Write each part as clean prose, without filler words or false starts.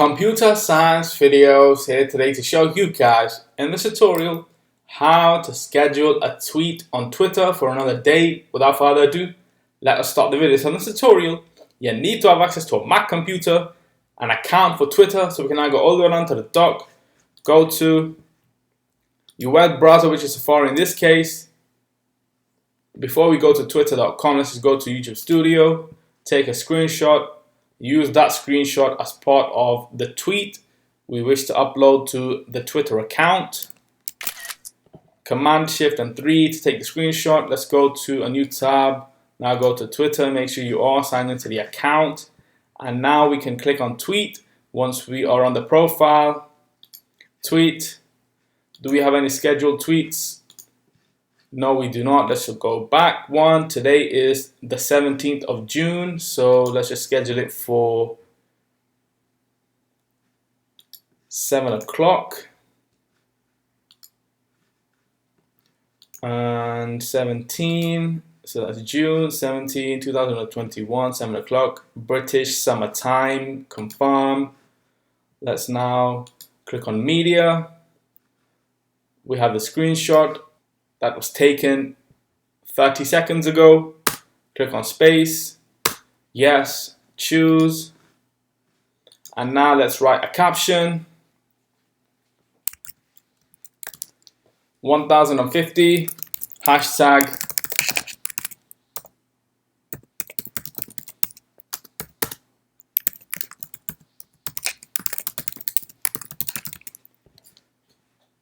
Computer science videos here today to show you guys in this tutorial how to schedule a tweet on Twitter for another day. Without further ado, let us start the video. So in this tutorial, you need to have access to a Mac computer, an account for Twitter. So we can now go all the way down to the dock, go to your web browser, which is Safari in this case. Before we go to twitter.com, let's just go to YouTube Studio, take a screenshot, use that screenshot as part of the tweet we wish to upload to the Twitter account. Command Shift and 3 to take the screenshot. Let's go to a new tab. Now go to Twitter, make sure you are signed into the account. And now we can click on tweet once we are on the profile. Tweet. Do we have any scheduled tweets? No, we do not. Let's go back one. Today is the 17th of June, so let's just schedule it for 7 o'clock. And 17, so that's June 17, 2021, 7 o'clock. British summertime, confirm. Let's now click on media. We have the screenshot that was taken 30 seconds ago. Click on space, yes, choose, and now let's write a caption. 1050 hashtag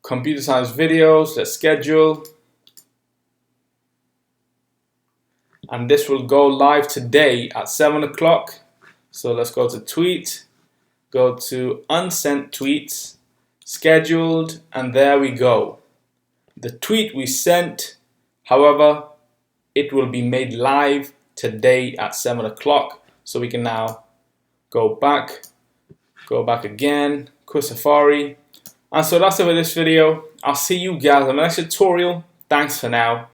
computer science videos. Let's schedule. And this will go live today at 7 o'clock. So let's go to tweet, go to unsent tweets, scheduled, and there we go. The tweet we sent, however, it will be made live today at 7 o'clock. So we can now go back again, quit Safari. And so that's it for this video. I'll see you guys in the next tutorial. Thanks for now.